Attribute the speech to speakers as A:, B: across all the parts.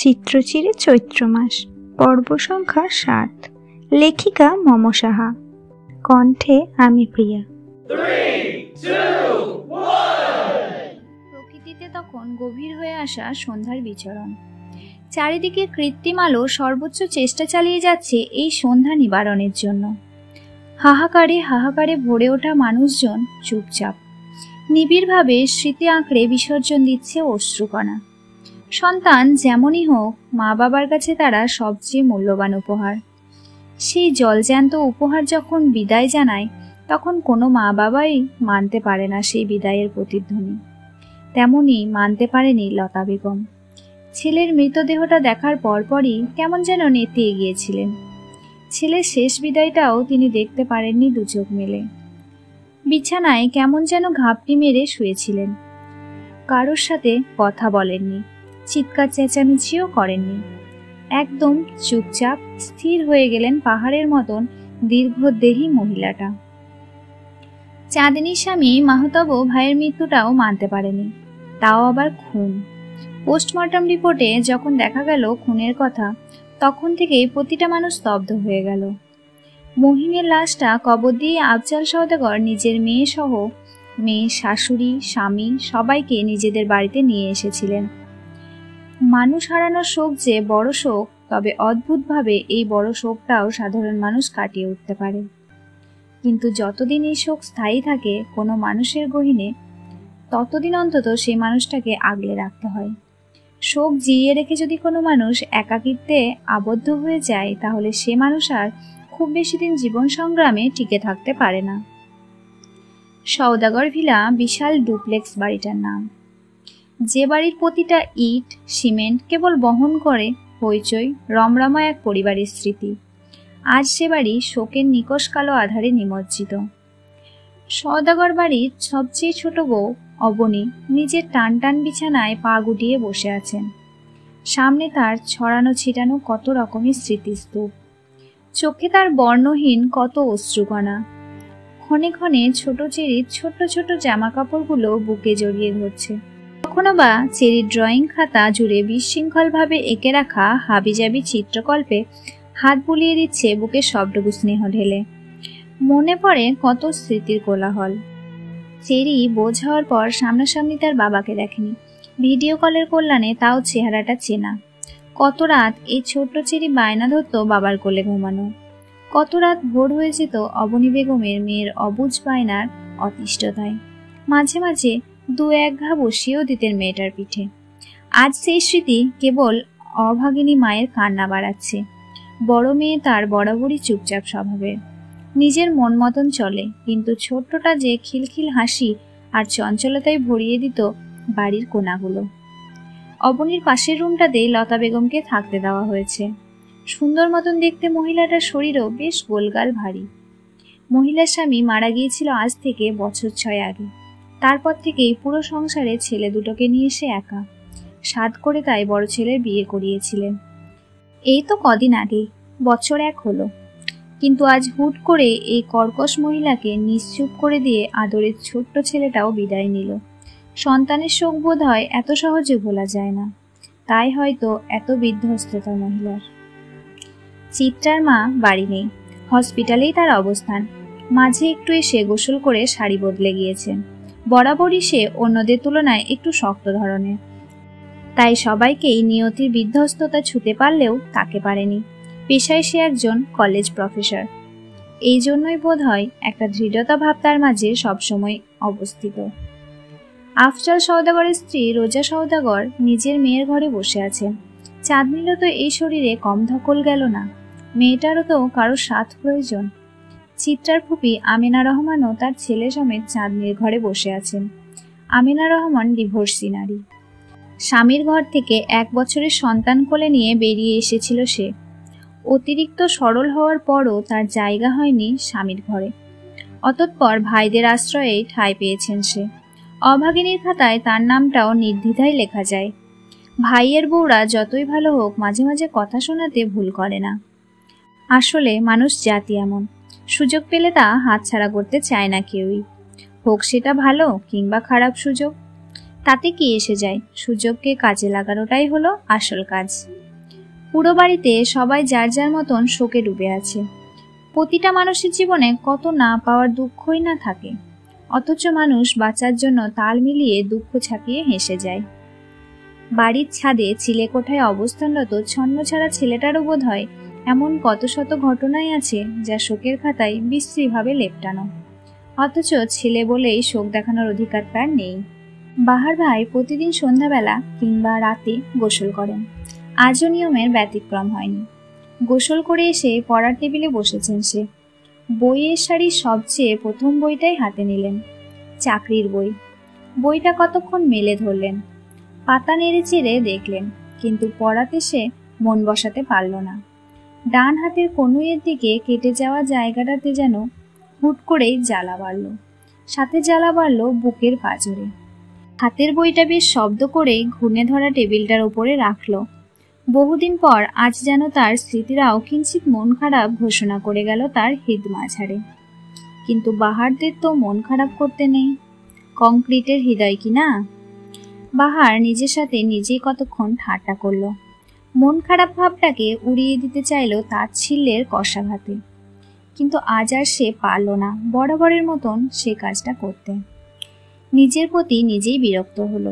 A: চিত্রচিরে চৈত্র মাস, পর্ব সংখ্যা ৭। লেখিকা মম সাহা, কণ্ঠে আমি প্রিয়া।
B: প্রকৃতিতে তখন গভীর হয়ে আসা সন্ধ্যার বিচরণ। চারিদিকে কৃত্রিম আলো সর্বোচ্চ চেষ্টা চালিয়ে যাচ্ছে এই সন্ধ্যা নিবারণের জন্য। হাহাকারে হাহাকারে ভরে ওঠা মানুষজন চুপচাপ নিবিড়ভাবে স্মৃতি আঁকড়ে বিসর্জন দিচ্ছে অশ্রুকণা। সন্তান যেমনই হোক, মা বাবার কাছে তারা সবচেয়ে মূল্যবান উপহার। সেই জলজ্যান্ত উপহার যখন বিদায় জানায়, তখন কোনো মা বাবাই মানতে পারে না সেই বিদায়ের প্রতিধ্বনি। তেমনই মানতে পারেনি লতা বেগম। ছেলের মৃতদেহটা দেখার পরপরই কেমন যেন নেতিয়ে গিয়েছিলেন। ছেলের শেষ বিদায়টাও তিনি দেখতে পারেননি দু চোখ মেলে। বিছানায় কেমন যেন ঘাপটি মেরে শুয়েছিলেন। কারোর সাথে কথা বলেননি, চিৎকার চেঁচামেচিও করেননি। একদম চুপচাপ স্থির হয়ে গেলেন পাহাড়ের মতন দীর্ঘদেহী মহিলাটা। চাঁদিনীর স্বামী মাহতাব ভাইয়ের মৃত্যুটাও মানতে পারেনি, তাও আবার খুন। পোস্টমর্টম রিপোর্টে যখন দেখা গেল খুনের কথা, তখন থেকেই প্রতিটা মানুষ স্তব্ধ হয়ে গেল। মহিনের লাশটা কবর দিয়ে আফজাল সওদাগর নিজের মেয়ে সহ মেয়ে, শাশুড়ি, স্বামী সবাইকে নিজেদের বাড়িতে নিয়ে এসেছিলেন। মানুষ হারানোর শোক যে বড় শোক, তবে অদ্ভুতভাবে এই বড় শোকটাও সাধারণ মানুষ কাটিয়ে উঠতে পারে। কিন্তু যতদিন এই শোক স্থায়ী থাকে কোনো মানুষের গহীনে, ততদিন অন্তত সেই মানুষটাকে আগলে রাখতে হয়। শোক জিইয়ে রেখে যদি কোনো মানুষ একাকিত্বে আবদ্ধ হয়ে যায়, তাহলে সে মানুষ আর খুব বেশি দিন জীবন সংগ্রামে টিকে থাকতে পারে না। সওদাগর ভিলা বিশাল ডুপ্লেক্স বাড়িটার নাম, যে বাড়ির প্রতিটা ইট সিমেন্ট কেবল বহন করে হইচই রমরমা এক পরিবারের স্মৃতি। আজ সে বাড়ি শোকের নিকষ কালো আধারে নিমজ্জিত। সওদাগর বাড়ির সবচেয়ে ছোট বউ অবনী নিজের টান টান বিছানায় পা গুটিয়ে বসে আছেন। সামনে তার ছড়ানো ছিটানো কত রকমের স্মৃতিস্তূপ, চোখে তার বর্ণহীন কত অশ্রুকণা। ক্ষণে ক্ষণে ছোট চেরির ছোট ছোট জামা কাপড়গুলো বুকে জড়িয়ে ধরছে। কখনো বা চেরির ড্রয়িং খাতা জুড়ে বিশৃঙ্খলভাবে এঁকে রাখা হাবিজাবি চিত্রকল্পে হাত বুলিয়ে দিচ্ছে বুকে সবটুকু স্নেহ ঢেলে। মনে পড়ে কত স্মৃতির কোলাহল। চেরি বোঝ হওয়ার পর সামনাসামনি তার বাবাকে দেখেনি, ভিডিও কলের কল্যাণে তাও চেহারাটা চেনা। কত রাত এই ছোট্ট চেরি বায়না ধরত বাবার কোলে ঘুমানো। কত রাত ভোর হয়ে যেত অবনী বেগমের মেয়ের অবুঝ বায়নার অতিষ্ঠতায়। মাঝে মাঝে দু এক ঘা বসিয়েও দিতেন মেয়েটার পিঠে। আজ সেই স্মৃতি কেবল অভাগিনী মায়ের কান্না বাড়াচ্ছে। বড় মেয়ে তার বরাবরই চুপচাপ স্বভাবের, নিজের মন মতন চলে, কিন্তু ছোট্টটা যে খিলখিল হাসি আর চঞ্চলতায় ভরিয়ে দিত বাড়ির কোণাগুলো। অবনীর পাশের রুমটাতে লতা বেগমকে থাকতে দেওয়া হয়েছে। সুন্দর মতন দেখতে মহিলাটার শরীরও বেশ গোলগাল ভারী। মহিলার স্বামী মারা গিয়েছিল আজ থেকে বছর ৬ আগে। তারপর থেকেই পুরো সংসারে ছেলে দুটোকে নিয়ে এসে একা সাধ করে তাই বড় ছেলের বিয়ে করিয়েছিলেন। এই তো কদিন আগেই বছর ১ হলো, কিন্তু আজ হুট করে এই কর্কশ মহিলাকে নিশ্চুপ করে দিয়ে আদরের ছোট্ট ছেলেটাও বিদায় নিল। সন্তানের শোক বোধ হয় এত সহজে ভোলা যায় না, তাই হয়তো এত বিধ্বস্ততা মহিলার। চিত্রার মা বাড়ি নেই, হসপিটালেই তার অবস্থান। মাঝে একটু এসে গোসল করে শাড়ি বদলে গিয়েছেন। বরাবরই সে অন্যদের তুলনায় একটু শক্ত ধরনের, তাই সবাইকেই নিয়তির বিধ্বস্ততা ছুতে পারলেও তাকে পারেনি। পেশায় সে একজন কলেজ প্রফেসর, এই জন্যই বোধ হয় একটা দৃঢ়তা ভাব তার মাঝে সবসময় অবস্থিত। আফজাল সওদাগরের স্ত্রী রোজা সওদাগর নিজের মেয়ের ঘরে বসে আছেন। চাঁদনিরও তো এই শরীরে কম ধকল গেল না, মেয়েটারও তো কারো সাথ প্রয়োজন। চিত্রার ফুপি আমিনা রহমানও তার ছেলে সমেত চাঁদনির ঘরে বসে আছেন। আমিনা রহমান ডিভোর্সি নারী। স্বামীর ঘর থেকে ১ বছরের সন্তান কোলে নিয়ে বেরিয়ে এসেছিল সে। অতিরিক্ত সরল হওয়ার পরও তার জায়গা হয়নি স্বামীর ঘরে। অতঃপর ভাইদের আশ্রয়ে ঠাঁই পেয়েছেন সে। অভাগিনীর খাতায় তার নামটাও নির্দ্বিধায় লেখা যায়। ভাইয়ের বউরা যতই ভালো হোক, মাঝে মাঝে কথা শোনাতে ভুল করে না। আসলে মানুষ জাতি এমন, সুযোগ পেলে তা হাতছাড়া করতে চায় না কেউই, হোক সেটা ভালো কিংবা খারাপ সুযোগ। তাতে কি এসে যায়, সুযোগকে কাজে লাগানোটাই হলো আসল কাজ। পুরো বাড়িতে সবাই যার যার মতন শোকে ডুবে আছে। প্রতিটা মানুষের জীবনে কত না পাওয়ার দুঃখই না থাকে, অথচ মানুষ বাঁচার জন্য তাল মিলিয়ে দুঃখ ছাপিয়ে হেসে যায়। বাড়ির ছাদে চিলেকোঠায় অবস্থানরত ছন্নছাড়া ছেলেটারও বোধ হয় এমন কত শত ঘটনাই আছে যা শোকের খাতায় বিশ্রীভাবে লেপটানো, অথচ ছেলে বলেই শোক দেখানোর অধিকার তার নেই। বাহার ভাই প্রতিদিন সন্ধ্যাবেলা কিংবা রাতে গোসল করেন। আজও নিয়মের ব্যতিক্রম হয়নি। গোসল করে এসে পড়ার টেবিলে বসেছেন সে। বইয়ের সারির সবচেয়ে প্রথম বইটাই হাতে নিলেন, চাকরির বই। বইটা কতক্ষণ মেলে ধরলেন, পাতা নেড়ে চেড়ে দেখলেন, কিন্তু পড়াতে সে মন বসাতে পারল না। ডান হাতের কনুইয়ের দিকে কেটে যাওয়া জায়গাটাতে যেন হুট করেই জ্বালা বাড়ল, সাথে জ্বালা বাড়ল বুকের পাঁজরে। হাতের বইটা বেশ শব্দ করে ঘুণে ধরা টেবিলটার উপরে রাখল। বহুদিন পর আজ যেন তার স্মৃতিরাও কিঞ্চিত মন খারাপ ঘোষণা করে গেল তার হৃদ মাঝারে। কিন্তু বাহারদের তো মন খারাপ করতে নেই, কংক্রিটের হৃদয় কি না? বাহার নিজের সাথে নিজেই কতক্ষণ ঠাট্টা করল, মন খারাপ ভাবটাকে উড়িয়ে দিতে চাইল তাচ্ছিল্যের কষাঘাতে। কিন্তু আজ আর সে পারল না বরাবরের মতন সে কাজটা করতে। নিজের প্রতি নিজেই বিরক্ত হলো।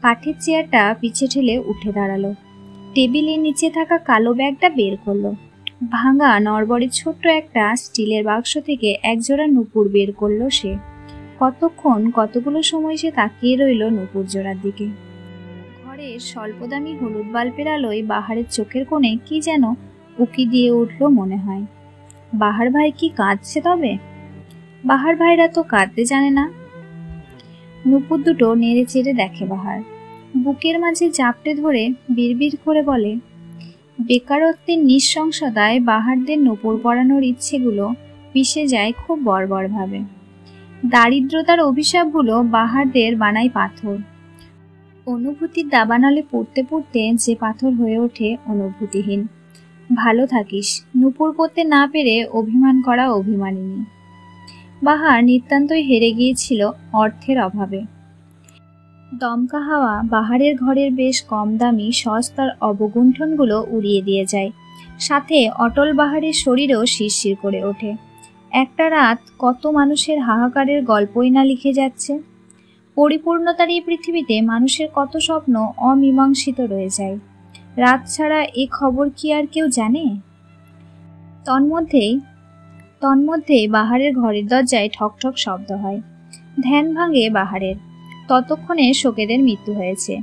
B: কাঠের চেয়ারটা পিছে ঠেলে উঠে দাঁড়ালো, টেবিলের নিচে থাকা কালো ব্যাগটা বের করলো। ভাঙা নড়বড়ে ছোট্ট একটা স্টিলের বাক্স থেকে একজোড়া নূপুর বের করলো সে। কতক্ষণ কতগুলো সময় সে তাকিয়ে রইল নূপুর জোড়ার দিকে। ঘরের স্বল্পদামি হলুদ বাল্বের আলোয় বাহারের চোখের কোণে কি যেন উকি দিয়ে উঠল মনে হয়। বাহার ভাই কি কাঁদছে তবে? বাহার ভাইরা তো কাঁদতে জানে না। নূপুর দুটো নেড়ে চেড়ে দেখে বাহার, বুকের মাঝে চাপটে ধরে বিড়বিড় করে বলে। বেকারত্বের নিঃসংসদায় বাহারদের নূপুর পরানোর ইচ্ছেগুলো পিষে যায় খুব বর্বরভাবে। দারিদ্রতার অভিশাপগুলো বাহারদের বানায় পাথর। অনুভূতির দাবানলে পড়তে পড়তে যে পাথর হয়ে ওঠে অনুভূতিহীন। ভালো থাকিস, নূপুর পরতে না পেরে অভিমান করা অভিমানিনী। বাহার নিতান্তই হেরে গিয়েছিল অর্থের অভাবে। দমকা হাওয়া বাহারের ঘরের বেশ কম দামি সস্তার অবগুণ্ঠনগুলো উড়িয়ে দিয়ে যায়, সাথে অটল বাহারের শরীরও শিরশির করে ওঠে। একটা রাত কত মানুষের হাহাকারের গল্পই না লিখে যাচ্ছে। পরিপূর্ণতার এই পৃথিবীতে মানুষের কত স্বপ্ন অমীমাংসিত রয়ে যায়। রাত ছাড়া এ খবর কি আর কেউ জানে? তন্মধ্যেই বাহারের ঘরের দরজায় ঠকঠক শব্দ হয়। ধ্যান ভাঙে বাহারের। ততক্ষণে শোকেদের মৃত্যু হয়েছে।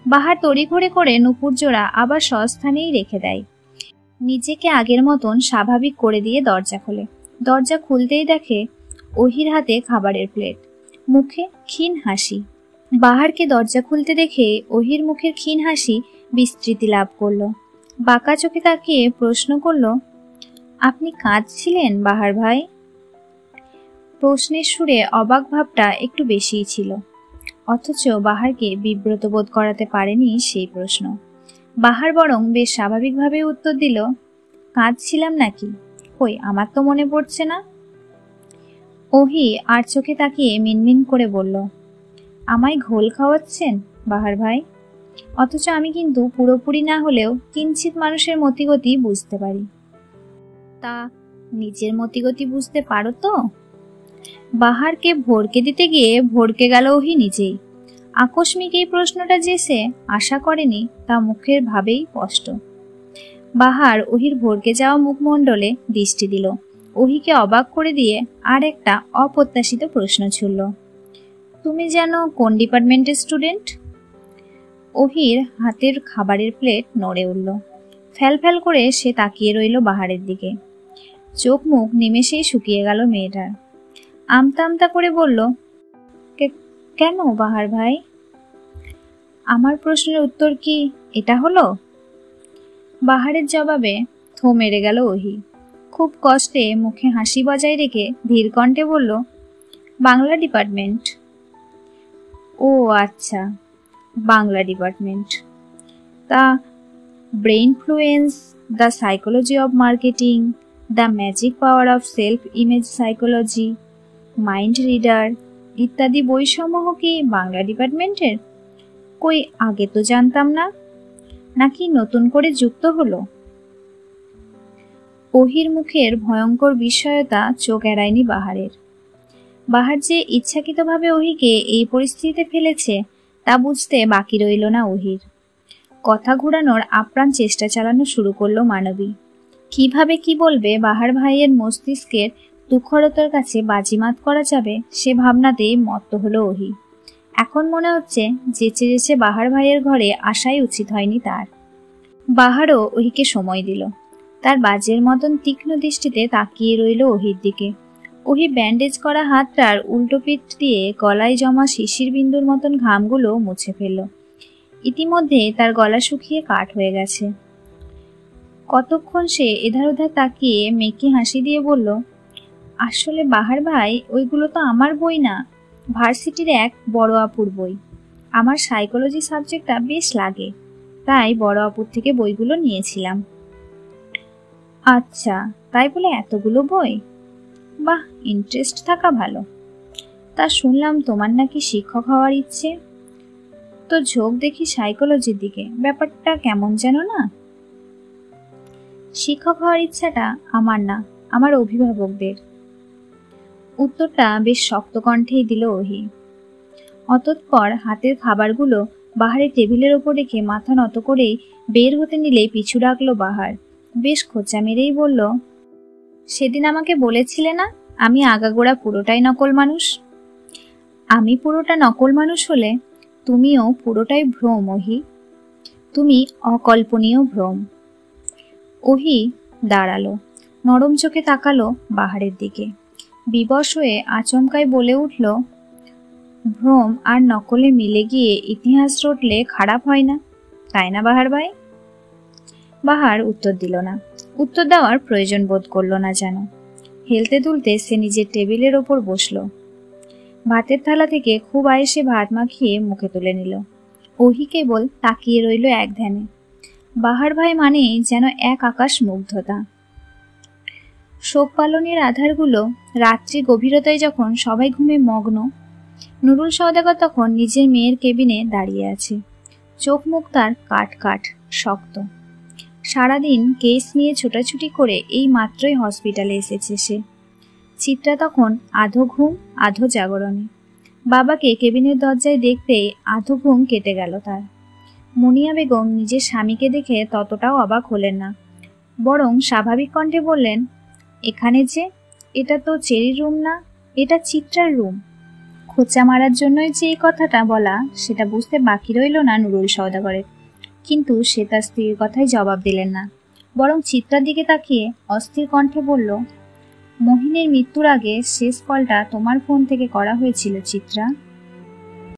B: বাহার তড়িঘড়ি করে নূপুর জোড়া আবার স্বস্থানেই রেখে দেয়। নিজেকে আগের মতন স্বাভাবিক করে দিয়ে দরজা খোলে। দরজা খুলতেই দেখে ওহির হাতে খাবারের প্লেট, মুখে ক্ষীণ হাসি। বাহারকে দরজা খুলতে দেখে ওহির মুখের ক্ষীণ হাসি বিস্তৃতি লাভ করলো। বাঁকা চোখে তাকিয়ে প্রশ্ন করল, আপনি কাঁদছিলেন বাহার ভাই? প্রশ্নের সুরে অবাক ভাবটা একটু বেশিই ছিল, অথচ বাহারকে বিব্রত বোধ করাতে পারেনি সেই প্রশ্ন। বাহার বরং বেশ স্বাভাবিকভাবে উত্তর দিল, কাঁদছিলাম নাকি? কই, আমার তো মনে পড়ছে না। ওহি আর চোখে তাকিয়ে মিনমিন করে বলল, আমায় ঘোল খাওয়াচ্ছেন বাহার ভাই? অথচ আমি কিন্তু পুরোপুরি না হলেও কিঞ্চিত মানুষের মতিগতি বুঝতে পারি। তা নিজের মতিগতি বুঝতে পারো তো? বাহারকে ভড়কে দিতে গিয়ে ভড়কে গেল ওহি নিজেই। আকস্মিক এই প্রশ্নটা যে সে আশা করেনি তা মুখের ভাবেই স্পষ্ট। বাহার ওহির ভড়কে যাওয়া মুখমণ্ডলে দৃষ্টি দিল। ওহিকে অবাক করে দিয়ে আর একটা অপ্রত্যাশিত প্রশ্ন ছুড়ল, তুমি যেন কোন ডিপার্টমেন্টের স্টুডেন্ট? ওহির হাতের খাবারের প্লেট নড়ে উঠল। ফ্যাল ফ্যাল করে সে তাকিয়ে রইল বাহারের দিকে। চোখ মুখ নিমেষেই শুকিয়ে গেল মেয়েটার। আমতা আমতা করে বলল, কেন বাহার ভাই? আমার প্রশ্নের উত্তর কি এটা হলো? বাহারের জবাবে থো মেরে গেল ওহি। খুব কষ্টে মুখে হাসি বজায় রেখে ধীর কণ্ঠে বলল, বাংলা ডিপার্টমেন্ট। ও আচ্ছা, বাংলা ডিপার্টমেন্ট। তা brainfluence, the psychology of marketing, the magic power of self image psychology, mind reader ইত্যাদি বইসমূহ কি বাংলা ডিপার্টমেন্টের? কই, আগে তো জানতাম না। নাকি নতুন করে যুক্ত হলো? ওহির মুখের ভয়ঙ্কর বিস্ময়তা চোখ এড়ায়নি বাহারের। বাহার যে ইচ্ছাকৃতভাবে ওহিকে এই পরিস্থিতিতে ফেলেছে তা বুঝতে বাকি রইল না ওহির। কথা ঘুরানোর আপ্রাণ চেষ্টা চালানো শুরু করলো মানবী। কিভাবে কি বলবে বাহার ভাইয়ের মস্তিষ্কের দুঃখরতার কাছে বাজিমাত করা যাবে সে ভাবনাতেই মত্ত হলো ওহি। এখন মনে হচ্ছে যেচে যেচে বাহার ভাইয়ের ঘরে আসাই উচিত হয়নি তার। বাহারও ওহিকে সময় দিল। তার বাজের মতন তীক্ষ্ণ দৃষ্টিতে তাকিয়ে রইল ওহির দিকে। ওহি ব্যান্ডেজ করা হাতটার উল্টো পিঠ দিয়ে গলায় জমা শিশির বিন্দুর মতন ঘামগুলো মুছে ফেলল। ইতিমধ্যে তার গলা শুকিয়ে কাঠ হয়ে গেছে। কতক্ষণ সে এধার ওধার তাকিয়ে মেকি হাসি দিয়ে বলল, আসলে বাহার ভাই, ওইগুলো তো আমার বই না, ভার্সিটির এক বড় আপুর বই। আমার সাইকোলজি সাবজেক্টটা বেশ লাগে, তাই বড় আপুর থেকে বইগুলো নিয়েছিলাম। আচ্ছা, তাই বলে এতগুলো বই? বাহ, ইন্টারেস্ট থাকা ভালো। তা শুনলাম তোমার নাকি শিক্ষক হওয়ার ইচ্ছে। তো ঝোঁক দেখি সাইকোলজির দিকে, ব্যাপারটা কেমন যেন না? শিক্ষক হওয়ার ইচ্ছাটা আমার না, আমার অভিভাবকদের। উত্তরটা বেশ শক্ত কণ্ঠেই দিল ওহি। অতঃপর হাতের খাবারগুলো বাহারের টেবিলের ওপর রেখে মাথা নত করেই বের হতে নিলেই পিছু ডাকলো বাহার। বেশ খোঁচা মেরেই বলল, সেদিন আমাকে বলেছিলে না আমি আগাগোড়া পুরোটাই নকল মানুষ? আমি পুরোটা নকল মানুষ হলে তুমিও পুরোটাই ভ্রম ওহি। তুমি অকল্পনীয় ভ্রম। ওহি দাঁড়ালো, নরম চোখে তাকালো বাহারের দিকে। বিবশ হয়ে আচমকাই বলে উঠল, ভ্রম আর নকলে মিলে গিয়ে ইতিহাস রটলে খারাপ হয় না, তাই না বাহার ভাই? বাহার উত্তর দিল না। উত্তর দেওয়ার প্রয়োজন বোধ করলো না যেন। হেলতে দুলতে সে নিজের টেবিলের ওপর বসল। ভাতের থালা থেকে খুব আয়েসে ভাত মাখিয়ে মুখে তুলে নিল। ওহি কেবল তাকিয়ে রইল এক ধ্যানে। বাহার ভাই মানেই যেন এক আকাশ মুগ্ধতা। শোক পালনের আধারগুলো রাত্রি গভীরতায় যখন সবাই ঘুমে মগ্ন, নুরুল সওদাগর তখন নিজের মেয়ের কেবিনে দাঁড়িয়ে আছে। চোখ মুখ তার কাট কাট, শক্ত। সারাদিন কেস নিয়ে ছোটাছুটি করে এই মাত্রই হসপিটালে এসেছে সে। চিত্রা তখন আধো ঘুম আধো জাগরণে। বাবাকে কেবিনের দরজায় দেখতেই আধো ঘুম কেটে গেল তার। মুনিয়া বেগম নিজের স্বামীকে দেখে ততটাও অবাক হলেন না, বরং স্বাভাবিক কণ্ঠে বললেন, এখানে যে, এটা তো চেরির রুম না, এটা চিত্রার রুম। খোঁচা মারার জন্যই যে এই কথাটা বলা সেটা বুঝতে বাকি রইল না নুরুল সওদাগরের। কিন্তু সে তার স্ত্রীর কথাই জবাব দিলেন না, বরং চিত্রার দিকে তাকিয়ে অস্থির কণ্ঠে বলল, মোহিনীর মৃত্যুর আগে শেষ কলটা তোমার ফোন থেকে করা হয়েছিল চিত্রা।